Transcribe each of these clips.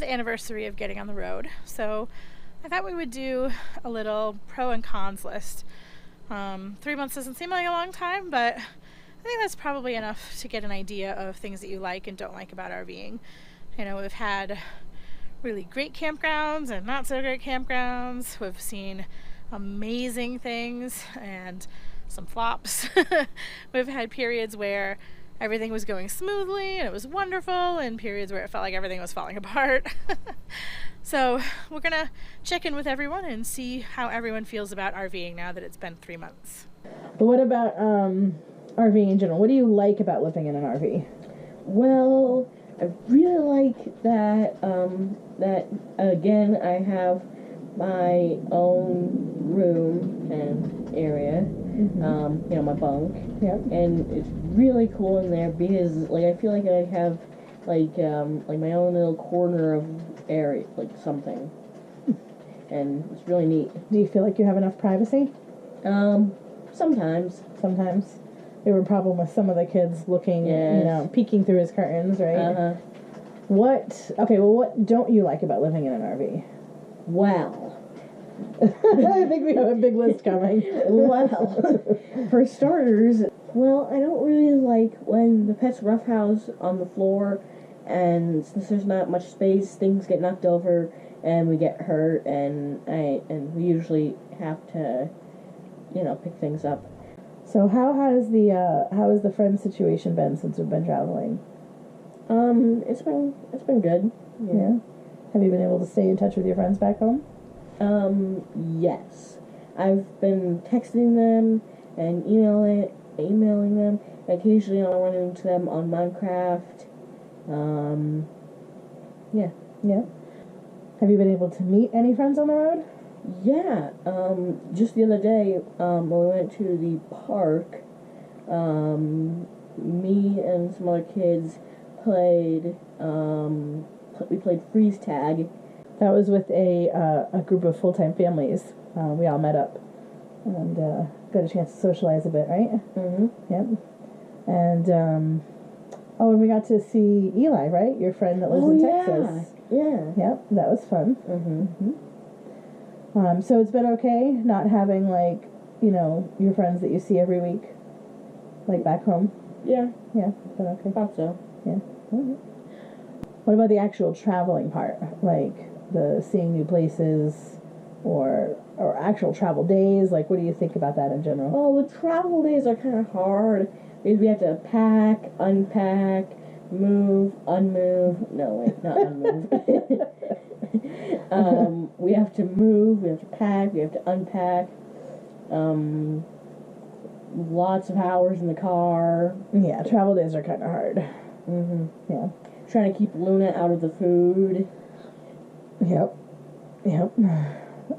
the anniversary of getting on the road. So I thought we would do a little pro and cons list. 3 months doesn't seem like a long time, but I think that's probably enough to get an idea of things that you like and don't like about RVing. You know, we've had really great campgrounds and not so great campgrounds. We've seen amazing things and some flops. We've had periods where everything was going smoothly and it was wonderful, and periods where it felt like everything was falling apart. So we're gonna check in with everyone and see how everyone feels about RVing now that it's been 3 months. But what about RVing in general? What do you like about living in an RV? Well, I really like that, that again, I have my own room and area, you know, my bunk. Yep. And it's really cool in there because, like, I feel like I have, like my own little corner of area, like something. And it's really neat. Do you feel like you have enough privacy? Sometimes. Sometimes. There were a problem with some of the kids looking, Yes. you know, peeking through his curtains, right? Uh-huh. What don't you like about living in an RV? Well. I think we have a big list coming. Well, for starters, well, I don't really like when the pets roughhouse on the floor, and since there's not much space, things get knocked over and we get hurt, and we usually have to, you know, pick things up. So how has the friend situation been since we've been traveling? It's been good. Yeah. Have you been able to stay in touch with your friends back home? Yes. I've been texting them and emailing them. Occasionally I'll run into them on Minecraft. Yeah. Yeah. Have you been able to meet any friends on the road? Yeah. Just the other day, when we went to the park, me and some other kids played freeze tag. That was with a group of full-time families. We all met up and got a chance to socialize a bit, right? Mm-hmm. Yep. And and we got to see Eli, right? Your friend that lives in Texas. Yeah. Yep, that was fun. Mm-hmm. So it's been okay not having, like, you know, your friends that you see every week, like back home. Yeah. Yeah, it's been okay. Thought so. Yeah. Okay. What about the actual traveling part, like the seeing new places, or actual travel days? Like, what do you think about that in general? Well, the travel days are kind of hard because we have to pack, unpack, move, unmove. No, wait, not unmove. We have to move, we have to pack, we have to unpack. Lots of hours in the car. Yeah, travel days are kind of hard. Mm-hmm. Yeah. Trying to keep Luna out of the food. Yep.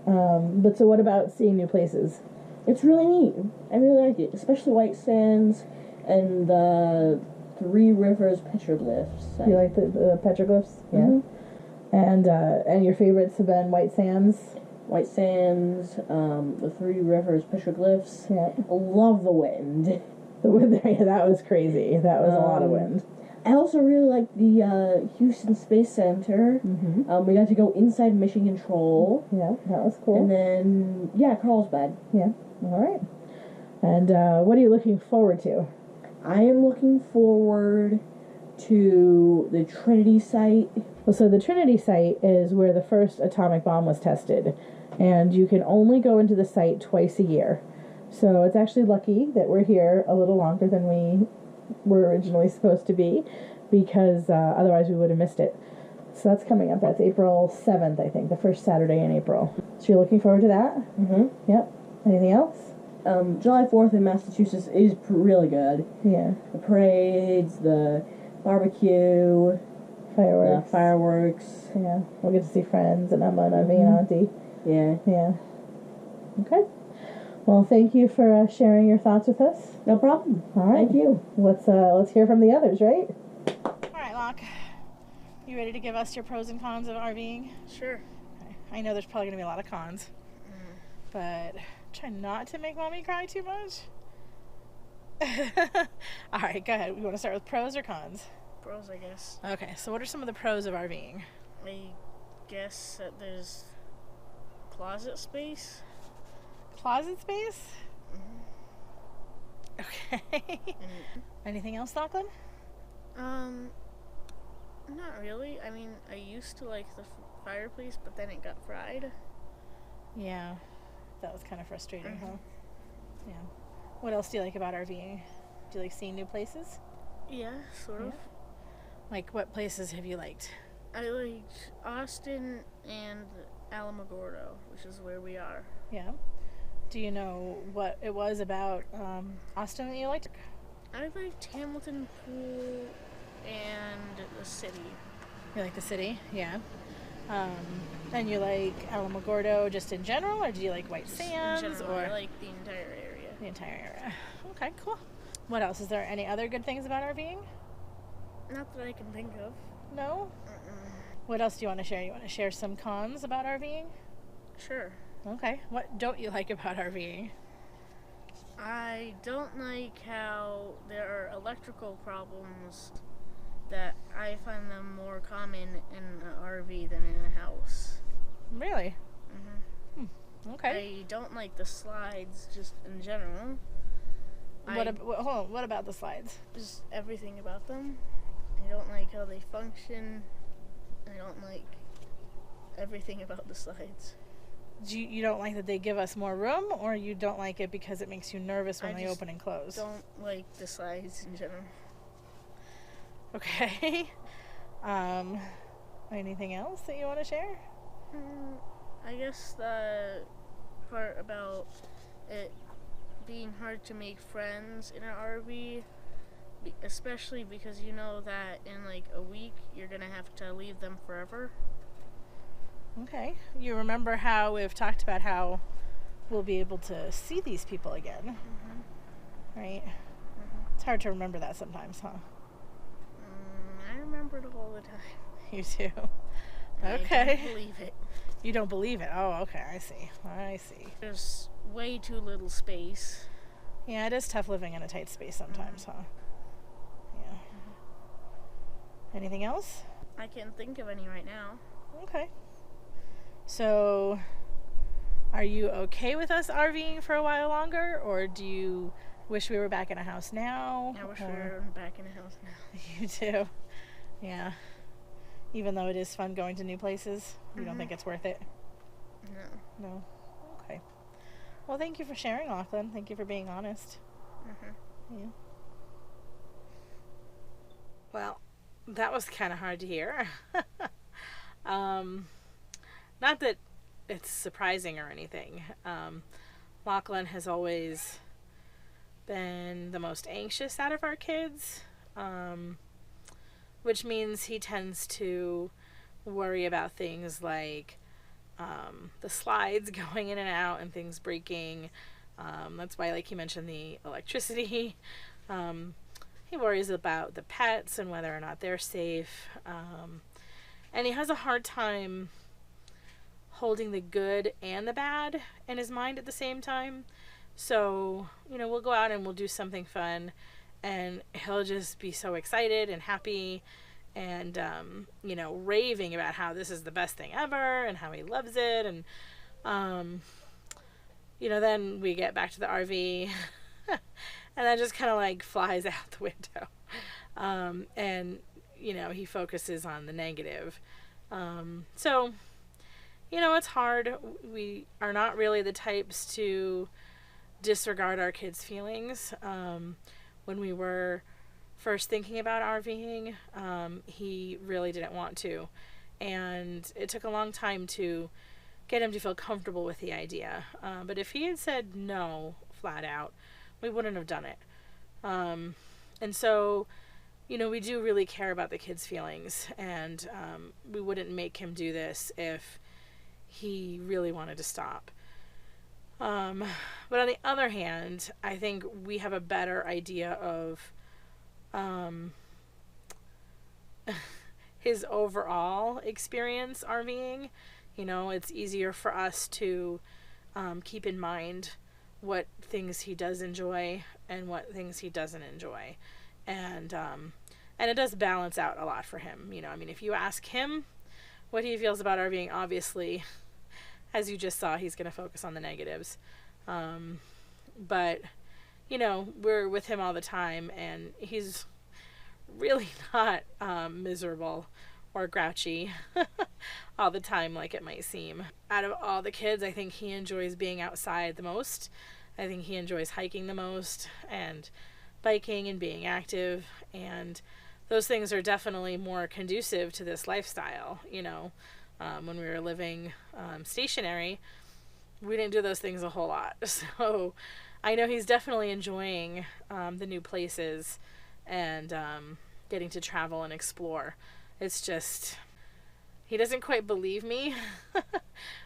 But so what about seeing new places? It's really neat. I really like it, especially White Sands and the Three Rivers petroglyphs. You like the petroglyphs? Yeah. Mm-hmm. And your favorites have been White Sands? White Sands, the Three Rivers petroglyphs. Yeah. I love the wind. The wind there, that was crazy. That was a lot of wind. I also really like the Houston Space Center. Mm-hmm. We got to go inside Mission Control. Yeah, that was cool. And then, Carlsbad. Yeah, all right. And what are you looking forward to? I am looking forward to the Trinity site. Well, so the Trinity site is where the first atomic bomb was tested. And you can only go into the site twice a year. So it's actually lucky that we're here a little longer than we were originally supposed to be, because otherwise we would have missed it. So that's coming up. That's April 7th, I think, the first Saturday in April. So you're looking forward to that? Mm-hmm. Yep. Anything else? July 4th in Massachusetts is really good. Yeah. The parades, the barbecue, Fireworks. the fireworks. Yeah. We'll get to see friends and Emma and Auntie and Auntie. Yeah. Yeah. Okay. Well, thank you for sharing your thoughts with us. No problem. All right. Thank you. Let's hear from the others, right? All right, Locke. You ready to give us your pros and cons of RVing? Sure. Okay. I know there's probably going to be a lot of cons, but try not to make Mommy cry too much. All right, go ahead. You want to start with pros or cons? Pros, I guess. Okay, so what are some of the pros of RVing? I guess that there's closet space. Closet space? Okay. And, Anything else, Lachlan? not really. I mean, I used to like the fireplace, but then it got fried. Yeah, that was kind of frustrating, Mm-hmm. huh? Yeah. What else do you like about RVing? Do you like seeing new places? Yeah, sort of. Yeah. Like, what places have you liked? I liked Austin and Alamogordo, which is where we are. Yeah. Do you know what it was about Austin that you liked? I liked Hamilton Pool and the city. You like the city? Yeah. And you like Alamogordo just in general, or do you like White Just Sands? in general, Or I like the entire area. the entire area? Okay, cool. What else? Is there any other good things about RVing? Not that I can think of. No? What else do you want to share? You want to share some cons about RVing? Sure. Okay. What don't you like about RVing? I don't like how there are electrical problems that I find them more common in an RV than in a house. Really? Mm-hmm. Okay. I don't like the slides just in general. Hold on. What about the slides? Just everything about them. I don't like how they function. I don't like everything about the slides. You don't like that they give us more room, or you don't like it because it makes you nervous when I they just open and close? Don't like the slides in general. Okay. Anything else that you want to share? I guess the part about it being hard to make friends in an RV, especially because you know that in like a week you're gonna have to leave them forever. Okay. You remember how we've talked about how we'll be able to see these people again, Mm-hmm. right? Mm-hmm. It's hard to remember that sometimes, huh? I remember it all the time. You do. I Okay. don't believe it. You don't believe it. Oh, okay. I see. There's way too little space. Yeah, it is tough living in a tight space sometimes, huh? Yeah. Anything else? I can't think of any right now. Okay. So, are you okay with us RVing for a while longer, or do you wish we were back in a house now? I wish we Or- were back in a house now. You do. Yeah. Even though it is fun going to new places, you don't Mhm. think it's worth it? No. No. Okay. Well, thank you for sharing, Lachlan. Thank you for being honest. Mm-hmm. Yeah. Well, that was kind of hard to hear. Not that it's surprising or anything. Lachlan has always been the most anxious out of our kids, which means he tends to worry about things like the slides going in and out and things breaking. That's why, like he mentioned, the electricity. He worries about the pets and whether or not they're safe. And he has a hard time holding the good and the bad in his mind at the same time. So, we'll go out and we'll do something fun, and he'll just be so excited and happy and, raving about how this is the best thing ever and how he loves it. And, then we get back to the RV and that just kind of like flies out the window. And, he focuses on the negative. So, it's hard. We are not really the types to disregard our kids' feelings. When we were first thinking about RVing, he really didn't want to. And it took a long time to get him to feel comfortable with the idea. But if he had said no flat out, we wouldn't have done it. And so, we do really care about the kids' feelings, and we wouldn't make him do this if he really wanted to stop. But on the other hand, I think we have a better idea of his overall experience RVing. It's easier for us to keep in mind what things he does enjoy and what things he doesn't enjoy. And it does balance out a lot for him. If you ask him what he feels about RVing, obviously, as you just saw, he's going to focus on the negatives. But, you know, we're with him all the time, and he's really not miserable or grouchy all the time like it might seem. Out of all the kids, I think he enjoys being outside the most. I think he enjoys hiking the most and biking and being active, and those things are definitely more conducive to this lifestyle. You know, when we were living stationary, we didn't do those things a whole lot. So I know he's definitely enjoying the new places and getting to travel and explore. It's just, he doesn't quite believe me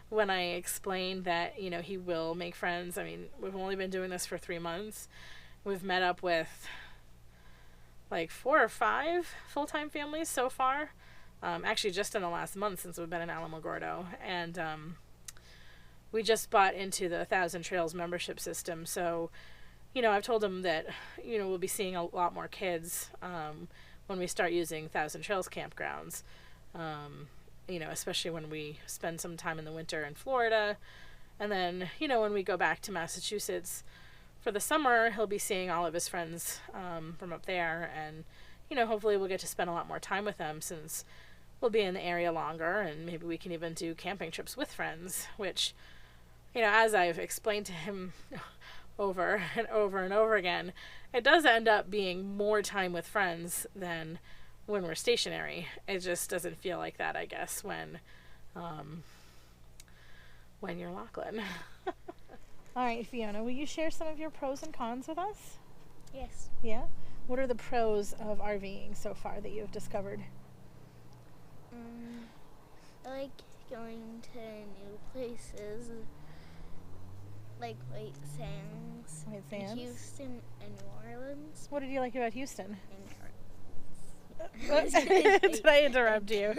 when I explain that, you know, he will make friends. I mean, we've only been doing this for 3 months. We've met up with like 4 or 5 full-time families so far. Actually, just in the last month since we've been in Alamogordo. And we just bought into the 1,000 Trails membership system. So, you know, I've told him that, you know, we'll be seeing a lot more kids when we start using 1,000 Trails campgrounds. You know, especially when we spend some time in the winter in Florida. And then, you know, when we go back to Massachusetts for the summer, he'll be seeing all of his friends from up there. And, you know, hopefully we'll get to spend a lot more time with them since we'll be in the area longer. And maybe we can even do camping trips with friends, which, you know, as I've explained to him over and over and over again, it does end up being more time with friends than when we're stationary. It just doesn't feel like that, I guess, when you're Lachlan. All right, Fiona, will you share some of your pros and cons with us? Yes. Yeah? What are the pros of RVing so far that you've discovered? I like going to new places, like White Sands, White Sands? Houston, and New Orleans. What did you like about Houston? And Did I interrupt you?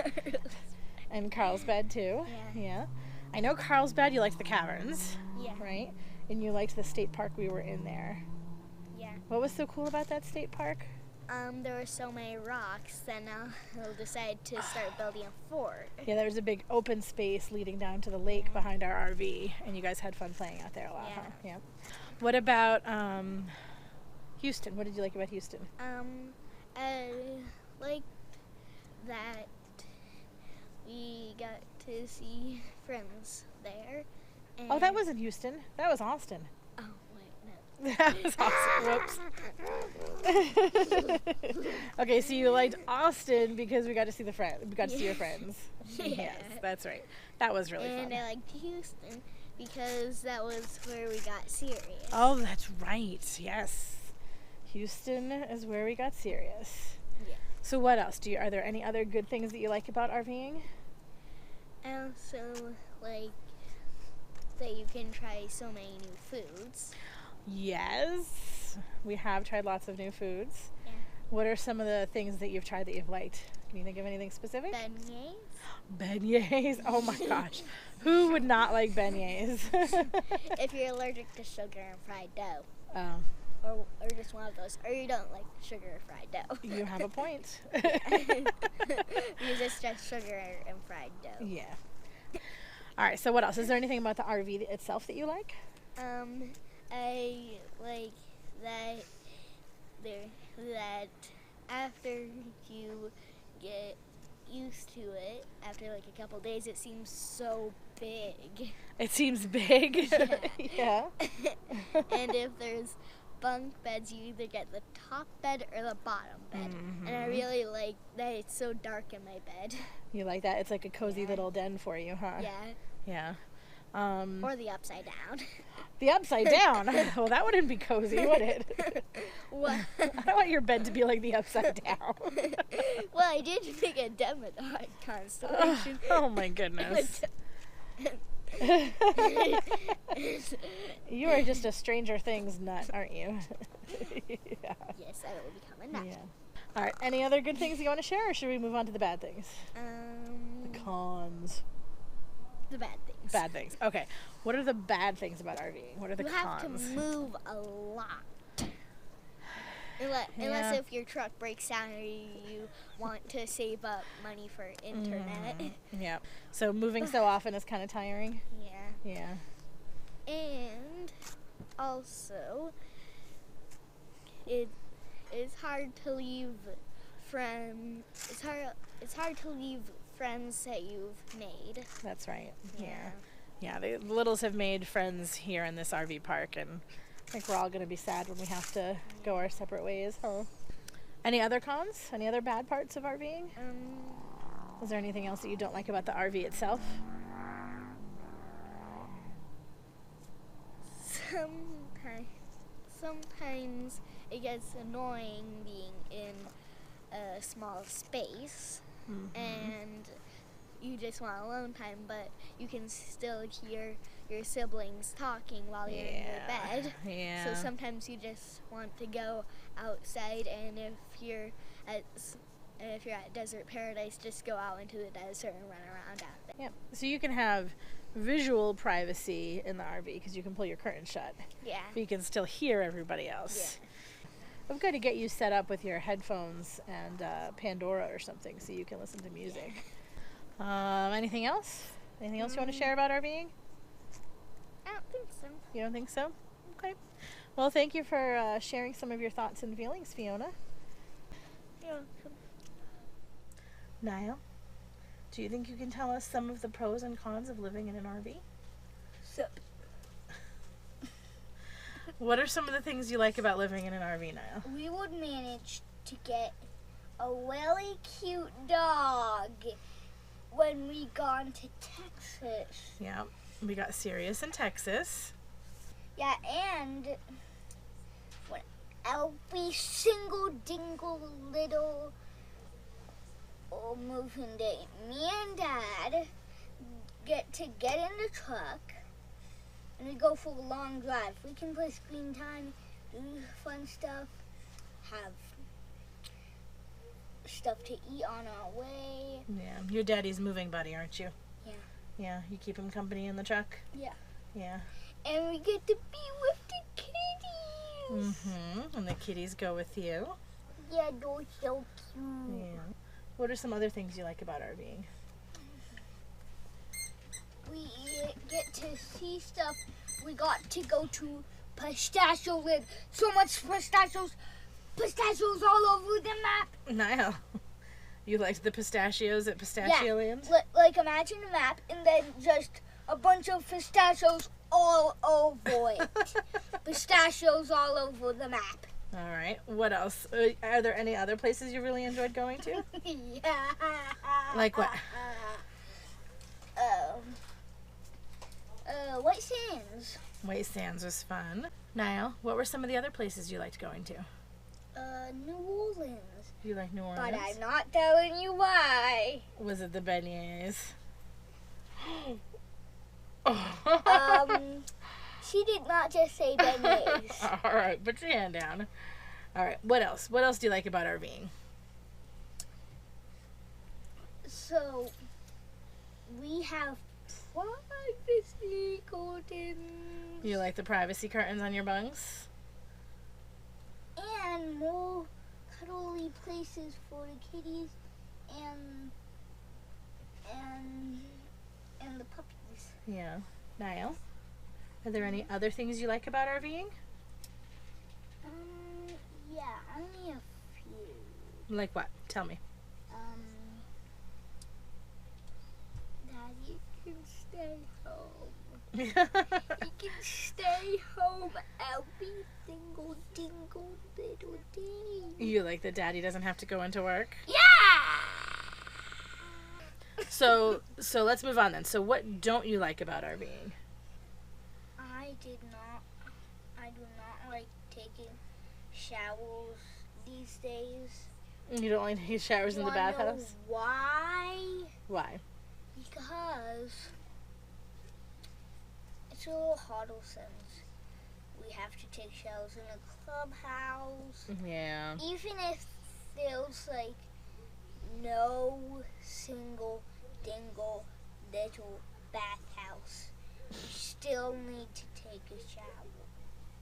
And Carlsbad too? Yeah. Yeah. I know Carlsbad, you liked the caverns, Yeah. right? And you liked the state park we were in there. Yeah. What was so cool about that state park? There were so many rocks that now they'll decide to start building a fort. Yeah, there was a big open space leading down to the lake behind our RV, and you guys had fun playing out there a lot, Yeah. huh? Yeah. What about Houston? What did you like about Houston? I liked that we got to see friends there. And Oh, that wasn't Houston. That was Austin. Oh, wait, no. That was Austin. Whoops. Okay, so you liked Austin because we got to see we got to see your friends. Yeah. Yes, that's right. That was really And fun. I liked Houston because that was where we got serious. Oh, that's right. Yes. Houston is where we got serious. Yeah. So what else? Are there any other good things that you like about RVing? I also like that you can try so many new foods. Yes. We have tried lots of new foods. Yeah. What are some of the things that you've tried that you've liked? Can you think of anything specific? Beignets. Beignets. Oh my gosh. Who would not like beignets? If you're allergic to sugar and fried dough. Oh, Or just one of those. Or you don't like sugar or fried dough. you have a point. Because it's just sugar and fried dough. Yeah. All right, so what else? Is there anything about the RV itself that you like? I like that after you get used to it, after like a couple days, it seems so big. It seems big. Yeah. And if there's bunk beds, you either get the top bed or the bottom bed. Mm-hmm. And I really like that it's so dark in my bed. You like that? It's like a cozy Yeah. little den for you, huh? Yeah. Yeah. Or the upside down. The upside down. Well, that wouldn't be cozy, would it? Well, I don't want your bed to be like the upside down. well, I did pick a Demodog constellation. Oh my goodness. You are just a Stranger Things nut, aren't you? Yeah. Yes, I will become a nut. Yeah. All right. Any other good things you want to share, or should we move on to the bad things? The cons. The bad things. Bad things. Okay. What are the bad things about RVing? What are the You cons? have to move a lot. Unless if your truck breaks down or you want to save up money for internet. Yeah. So moving so often is kind of tiring. Yeah. Yeah. And also, it is hard to leave friends. It's hard to leave friends that you've made. That's right. Yeah. The littles have made friends here in this RV park, and I think we're all going to be sad when we have to go our separate ways. Huh? Any other cons? Any other bad parts of RVing? Is there anything else that you don't like about the RV itself? Sometimes it gets annoying being in a small space, and you just want alone time, but you can still hear your siblings talking while you're in your bed. Yeah. So sometimes you just want to go outside, and if you're at Desert Paradise, just go out into the desert and run around out there. Yeah. So you can have visual privacy in the RV because you can pull your curtain shut. Yeah. But you can still hear everybody else. Yeah. I've got to get you set up with your headphones and Pandora or something so you can listen to music. Yeah. Anything else? Anything else you want to share about RVing? I don't think so. You don't think so? Okay. Well, thank you for sharing some of your thoughts and feelings, Fiona. You're welcome. Niall, do you think you can tell us some of the pros and cons of living in an RV? Sup. What are some of the things you like about living in an RV, Niall? We would manage to get a really cute dog when we gone to Texas. Yeah, we got Sirius in Texas. Yeah, and when every single dingle little moving day, me and Dad get in the truck and we go for a long drive. We can play screen time, do fun stuff, have stuff to eat on our way. Yeah, you're Daddy's moving buddy, aren't you? Yeah. Yeah, you keep him company in the truck? Yeah. Yeah. And we get to be with the kitties. And the kitties go with you? Yeah, they're so cute. Yeah. What are some other things you like about RVing? We get to see stuff. We got to go to Pistachio Land. So much pistachios all over the map. Niall, you liked the pistachios at Pistachio Land? Like imagine a map and then just a bunch of pistachios all over it. Pistachios all over the map. All right. What else? Are there any other places you really enjoyed going to? Yeah. Like what? White Sands. White Sands was fun. Niall, what were some of the other places you liked going to? New Orleans. You like New Orleans? But I'm not telling you why. Was it the beignets? She did not just say beignets. All right, put your hand down. All right, what else? What else do you like about RVing? So, we have privacy curtains. You like the privacy curtains on your bunks? And more cuddly places for the kitties and the puppies. Yeah. Niall, are there any other things you like about RVing? Yeah, only a few. Like what? Tell me. Daddy can stay home. He can stay home every single dingle little day. You like that Daddy doesn't have to go into work? Yeah! So let's move on then. So what don't you like about RVing? I do not like taking showers these days. You don't like taking showers in the Wanna know bathhouse? why? Why? Because it's a little harder since we have to take showers in a clubhouse. Yeah. Even if there's like no single dingle little bathhouse, you still need to take a shower.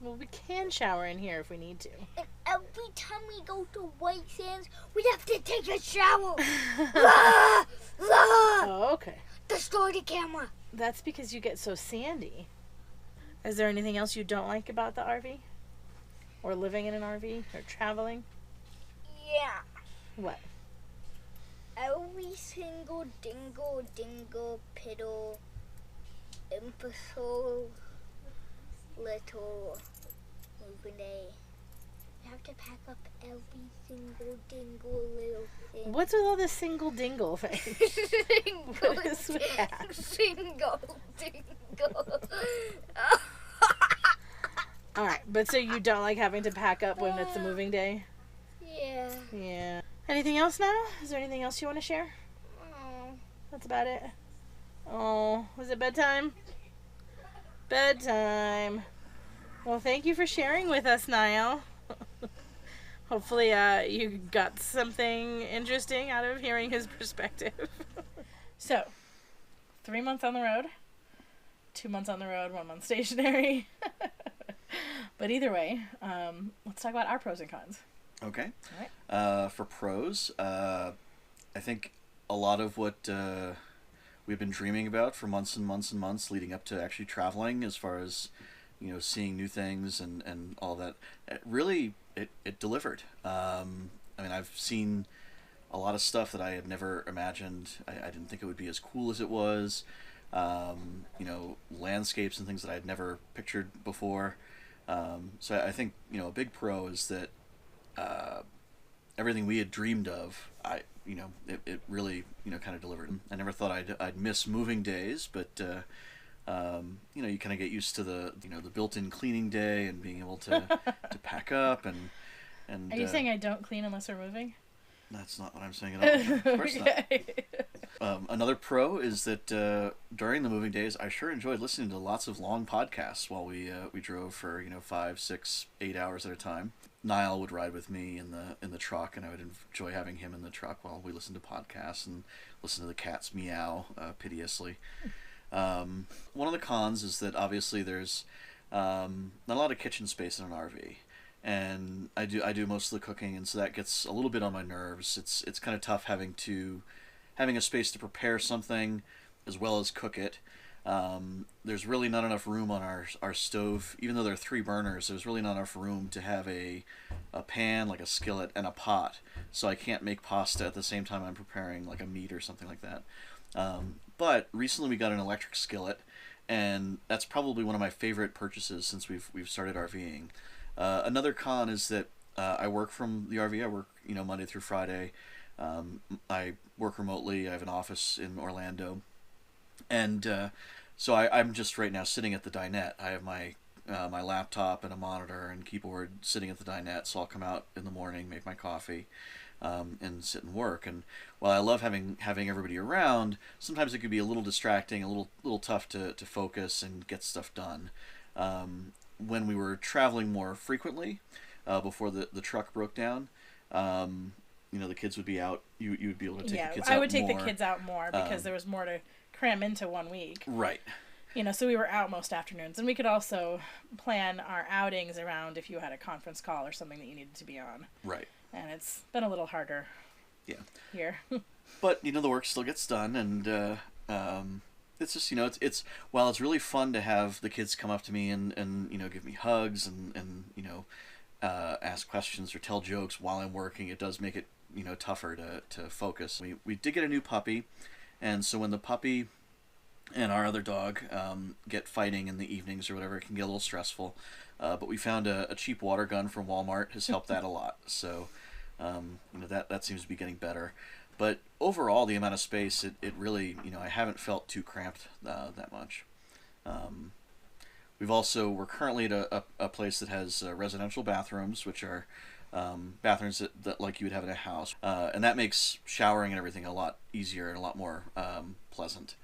Well, we can shower in here if we need to. And every every time we go to White Sands, we have to take a shower. Ah! Ah! Oh, okay. Destroy the camera. That's because you get so sandy. Is there anything else you don't like about the RV? Or living in an RV? Or traveling? Yeah. What? Every single dingle, piddle, imbecile, little moving day. You have to pack up every single dingle little thing. What's with all this single dingle thing? What is with that? Single dingle. Alright, but so you don't like having to pack up when it's a moving day? Yeah. Yeah. Anything else now? Is there anything else you want to share? Oh. That's about it. Oh, was it bedtime? Bedtime. Well, thank you for sharing with us, Niall. Hopefully you got something interesting out of hearing his perspective. So, 3 months on the road, 2 months on the road, 1 month stationary. But either way, let's talk about our pros and cons. Okay. All right. For pros, I think a lot of what we've been dreaming about for months and months and months leading up to actually traveling, as far as, you know, seeing new things and all that, it delivered. I mean, I've seen a lot of stuff that I had never imagined. I didn't think it would be as cool as it was. You know, landscapes and things that I had never pictured before. So I think, you know, a big pro is that everything we had dreamed of, it really, you know, kind of delivered. I never thought I'd miss moving days, but you know, you kind of get used to the built-in cleaning day and being able to pack up and. Are you saying I don't clean unless we're moving? That's not what I'm saying at all. Of course not. Another pro is that during the moving days, I sure enjoyed listening to lots of long podcasts while we drove for 5, 6, 8 hours at a time. Niall would ride with me in the truck, and I would enjoy having him in the truck while we listened to podcasts and listen to the cats meow piteously. One of the cons is that obviously there's not a lot of kitchen space in an RV. And I do most of the cooking, and so that gets a little bit on my nerves. It's kind of tough having a space to prepare something as well as cook it. There's really not enough room on our stove, even though there are 3 burners. There's really not enough room to have a pan, like a skillet, and a pot. So I can't make pasta at the same time I'm preparing like a meat or something like that. But recently we got an electric skillet, and that's probably one of my favorite purchases since we've started RVing. Another con is that I work from the RV. I work, Monday through Friday. I work remotely. I have an office in Orlando, and so I'm just right now sitting at the dinette. I have my laptop and a monitor and keyboard sitting at the dinette. So I'll come out in the morning, make my coffee, and sit and work. And while I love having everybody around, sometimes it could be a little distracting, a little tough to focus and get stuff done. When we were traveling more frequently, before the truck broke down, the kids would be out. You would be able to take the kids out more. I would take the kids out more because there was more to cram into 1 week. Right. So we were out most afternoons, and we could also plan our outings around if you had a conference call or something that you needed to be on. Right. And it's been a little harder. Yeah. Here. But the work still gets done, and it's just, it's while it's really fun to have the kids come up to me and give me hugs and ask questions or tell jokes while I'm working, it does make it tougher to focus. We did get a new puppy, and so when the puppy and our other dog get fighting in the evenings or whatever, it can get a little stressful. But we found a cheap water gun from Walmart has helped that a lot. So that seems to be getting better. But overall, the amount of space, it really, I haven't felt too cramped that much. We're currently at a place that has residential bathrooms, which are bathrooms that like you would have in a house. And that makes showering and everything a lot easier and a lot more pleasant.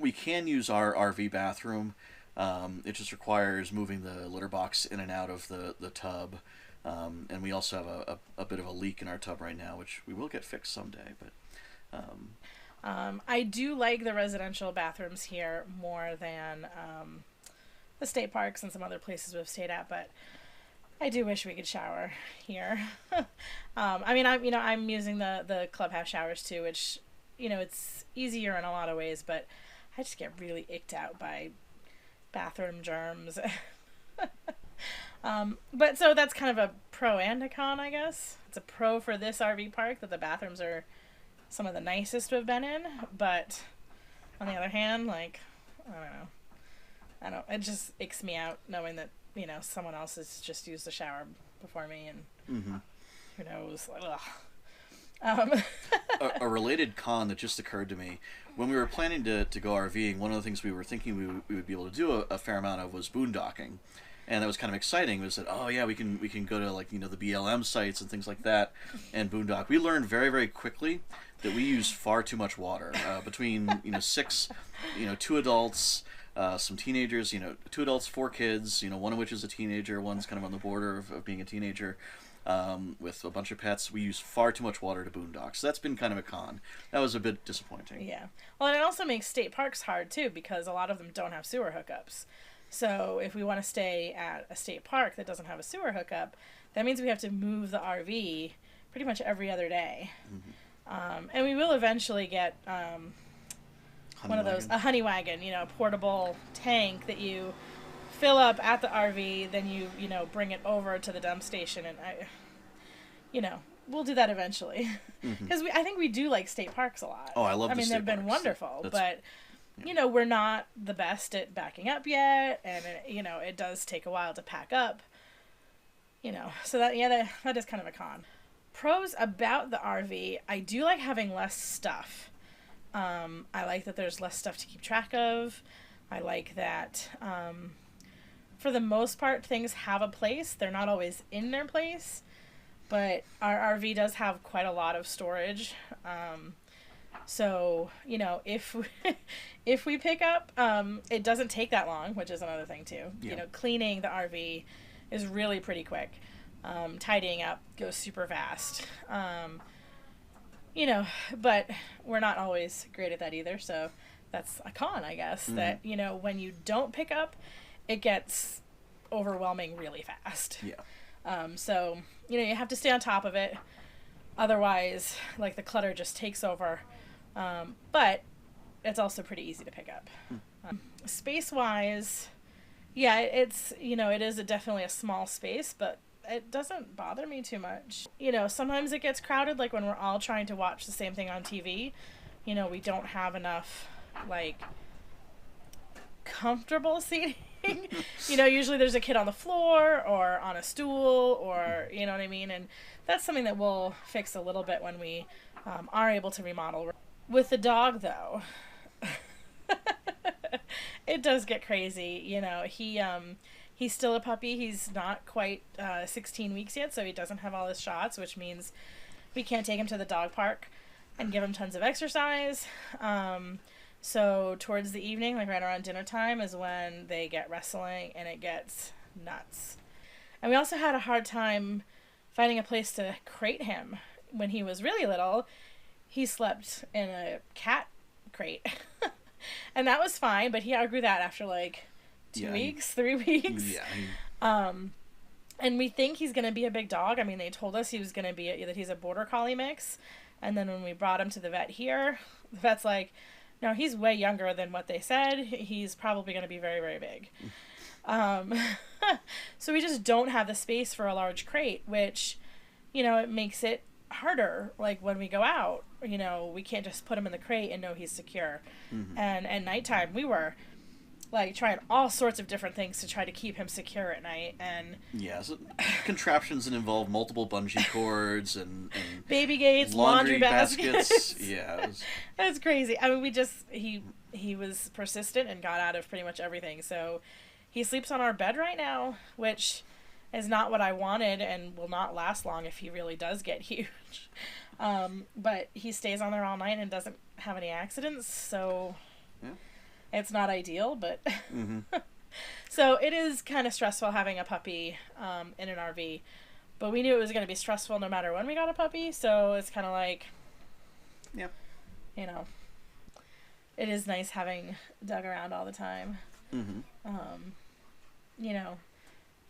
We can use our RV bathroom. It just requires moving the litter box in and out of the tub. And we also have a bit of a leak in our tub right now, which we will get fixed someday. But I do like the residential bathrooms here more than the state parks and some other places we've stayed at. But I do wish we could shower here. I mean, I'm using the clubhouse showers too, which, it's easier in a lot of ways, but I just get really icked out by bathroom germs. But so that's kind of a pro and a con, I guess. It's a pro for this RV park that the bathrooms are some of the nicest we've been in, but on the other hand, like, I don't know. It just icks me out knowing that, someone else has just used the shower before me, and who knows, like, ugh. A related con that just occurred to me, when we were planning to go RVing, one of the things we were thinking we would be able to do a fair amount of was boondocking. And that was kind of exciting, was that, oh yeah, we can go to, like, the BLM sites and things like that and boondock. We learned very, very quickly that we use far too much water. Between, 6, 2 adults, some teenagers, 2 adults, 4 kids, one of which is a teenager, one's kind of on the border of being a teenager, with a bunch of pets. We use far too much water to boondock. So that's been kind of a con. That was a bit disappointing. Yeah. Well, and it also makes state parks hard, too, because a lot of them don't have sewer hookups. So if we want to stay at a state park that doesn't have a sewer hookup, that means we have to move the RV pretty much every other day. And we will eventually get one of those, a honey wagon, a portable tank that you fill up at the RV, then you bring it over to the dump station, and we'll do that eventually. Because I think we do like state parks a lot. Oh, I love the state they've been parks. wonderful, but we're not the best at backing up yet, and it does take a while to pack up. So that is kind of a con. Pros about the RV, I do like having less stuff. I like that there's less stuff to keep track of. I like that, for the most part, things have a place. They're not always in their place, but our RV does have quite a lot of storage. So, if we pick up, it doesn't take that long, which is another thing too. Yeah. Cleaning the RV is really pretty quick. Tidying up goes super fast. But we're not always great at that either. So that's a con, I guess, that, when you don't pick up, it gets overwhelming really fast. Yeah. So, you have to stay on top of it. Otherwise, like, the clutter just takes over. But it's also pretty easy to pick up. Space-wise, yeah, it's, it is definitely a small space, but it doesn't bother me too much. Sometimes it gets crowded, like when we're all trying to watch the same thing on TV. We don't have enough, like, comfortable seating. Usually there's a kid on the floor or on a stool, or, you know what I mean? And that's something that we'll fix a little bit when we are able to remodel. With the dog, though, it does get crazy. He's still a puppy. He's not quite 16 weeks yet, so he doesn't have all his shots, which means we can't take him to the dog park and give him tons of exercise. So towards the evening, like right around dinner time, is when they get wrestling, and it gets nuts. And we also had a hard time finding a place to crate him. When he was really little, he slept in a cat crate. And that was fine, but he outgrew that after like 2 weeks, 3 weeks. Yeah. And we think he's going to be a big dog. I mean, they told us he was going to be that he's a border collie mix. And then when we brought him to the vet here, the vet's like, no, he's way younger than what they said. He's probably going to be very, very big. So we just don't have the space for a large crate, which, it makes it harder. Like when we go out, we can't just put him in the crate and know he's secure. And at nighttime, we were like trying all sorts of different things to try to keep him secure at night. And so contraptions that involve multiple bungee cords and baby gates, laundry baskets. Yeah, that's crazy. I mean, he was persistent and got out of pretty much everything. So he sleeps on our bed right now, which is not what I wanted and will not last long if he really does get huge. But he stays on there all night and doesn't have any accidents, so it's not ideal, but so it is kind of stressful having a puppy in an RV. But we knew it was going to be stressful no matter when we got a puppy, so it's kind of like, it is nice having Doug around all the time.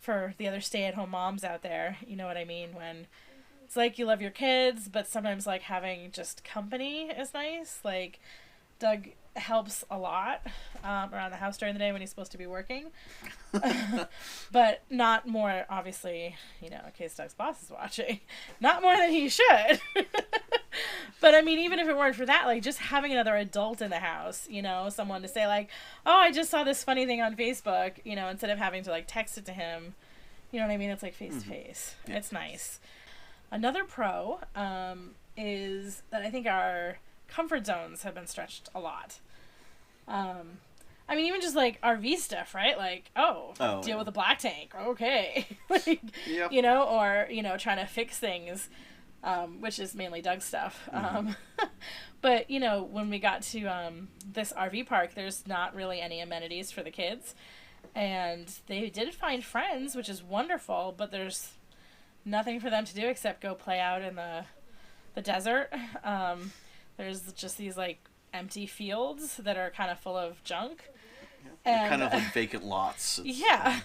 for the other stay-at-home moms out there, you know what I mean? When it's like you love your kids, but sometimes like having just company is nice. Like Doug helps a lot around the house during the day when he's supposed to be working. But not more, obviously, you know, in case Doug's boss is watching. Not more than he should. But I mean, even if it weren't for that, like just having another adult in the house, you know, someone to say like, oh, I just saw this funny thing on Facebook, you know, instead of having to like text it to him, you know what I mean? It's like face to face. It's nice. Another pro is that I think our comfort zones have been stretched a lot. I mean, even just like RV stuff, right? Like, deal with a black tank. Okay. Like, you know, or, you know, trying to fix things, which is mainly Doug's stuff. But, you know, when we got to this RV park, there's not really any amenities for the kids. And they did find friends, which is wonderful, but there's nothing for them to do except go play out in the desert. There's just these, like, empty fields that are kind of full of junk. And kind of like vacant lots. Yeah.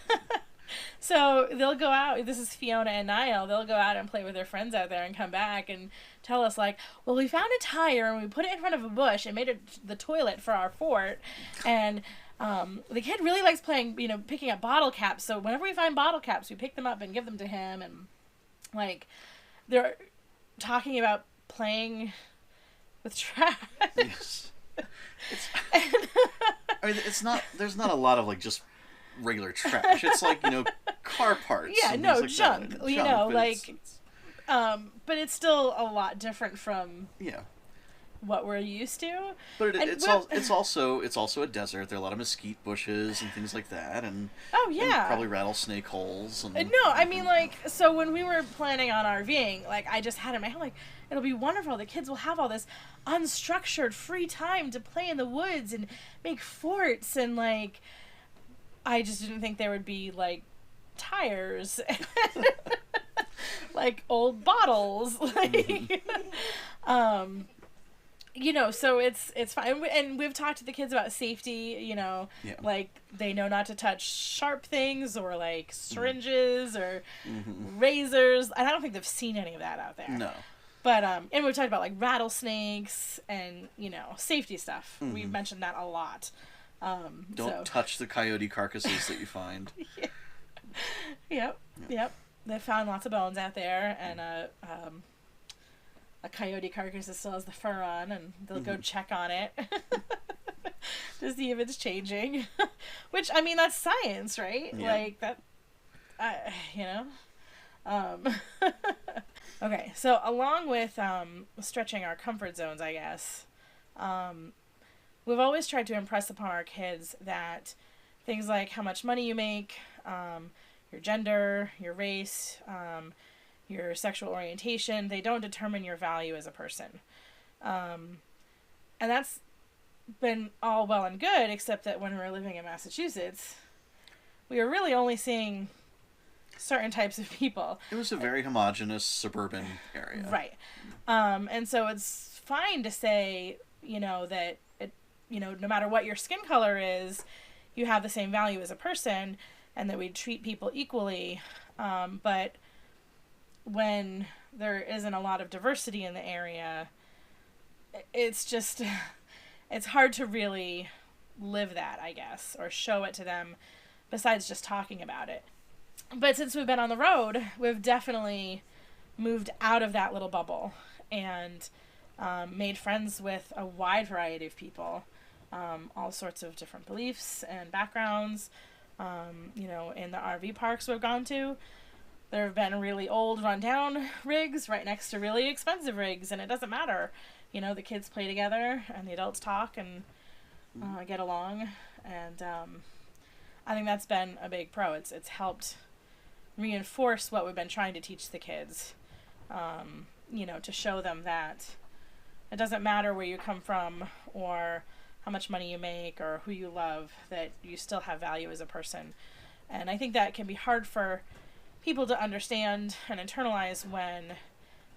So they'll go out, this is Fiona and Niall, they'll go out and play with their friends out there and come back and tell us like, well, we found a tire and we put it in front of a bush and made it the toilet for our fort. And the kid really likes playing, you know, picking up bottle caps. So whenever we find bottle caps, we pick them up and give them to him. And like, they're talking about playing with trash. Yes. I mean, there's not a lot of like just regular trash. It's like, you know, car parts. Yeah, and no, like junk. That. You Junk, know, but like, but it's still a lot different from yeah what we're used to. But it's also a desert. There are a lot of mesquite bushes and things like that, and and probably rattlesnake holes. And no, I mean like, so when we were planning on RVing, like I just had in my head like, it'll be wonderful. The kids will have all this unstructured free time to play in the woods and make forts, and like, I just didn't think there would be like tires, like old bottles, like, you know, so it's fine. And we've talked to the kids about safety, you know, like they know not to touch sharp things or like syringes or razors. And I don't think they've seen any of that out there. No. But, and we've talked about like rattlesnakes and, you know, safety stuff. We've mentioned that a lot. Don't touch the coyote carcasses that you find. Yep. They found lots of bones out there, and a coyote carcass that still has the fur on, and they'll go check on it to see if it's changing. Which, I mean, that's science, right? Yeah. Like that, you know. Okay, so along with stretching our comfort zones, I guess, we've always tried to impress upon our kids that things like how much money you make, your gender, your race, your sexual orientation, they don't determine your value as a person. And that's been all well and good, except that when we were living in Massachusetts, we were really only seeing certain types of people. It was a very homogeneous suburban area. Right. And so it's fine to say, you know, that, you know, no matter what your skin color is, you have the same value as a person, and that we treat people equally. But when there isn't a lot of diversity in the area, it's just, it's hard to really live that, I guess, or show it to them besides just talking about it. But since we've been on the road, we've definitely moved out of that little bubble and made friends with a wide variety of people, all sorts of different beliefs and backgrounds. You know, in the RV parks we've gone to, there have been really old, rundown rigs right next to really expensive rigs, and it doesn't matter. You know, the kids play together and the adults talk and get along, and I think that's been a big pro. It's helped reinforce what we've been trying to teach the kids, you know, to show them that it doesn't matter where you come from or how much money you make or who you love, that you still have value as a person. And I think that can be hard for people to understand and internalize when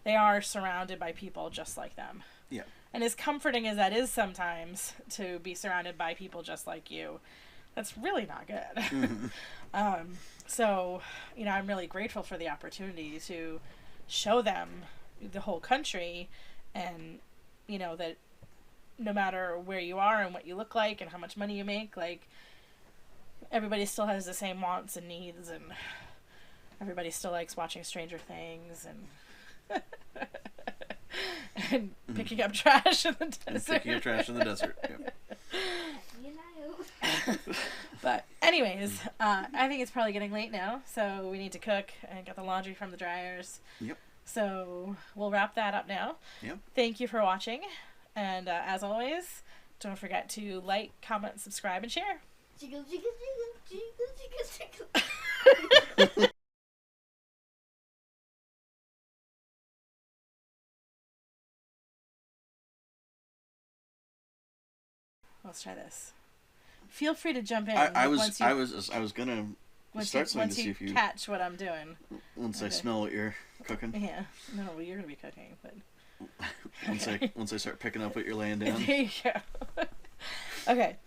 they are surrounded by people just like them. Yeah. And as comforting as that is sometimes, to be surrounded by people just like you, that's really not good. So, I'm really grateful for the opportunity to show them the whole country, and, that no matter where you are and what you look like and how much money you make, like, everybody still has the same wants and needs, and everybody still likes watching Stranger Things and and picking up trash in the desert. And picking up trash in the desert. Yep. But anyways, I think it's probably getting late now, so we need to cook and get the laundry from the dryers. Yep. So we'll wrap that up now. Yep. Thank you for watching, and as always, don't forget to like, comment, subscribe, and share. Jiggle, jiggle, jiggle, jiggle, jiggle, jiggle. Let's try this. Feel free to jump in. I was gonna start something once to see you if you catch what I'm doing. once I smell what you're cooking. Yeah. No, well, you're gonna be cooking, but once I start picking up what you're laying down. there you go. Okay.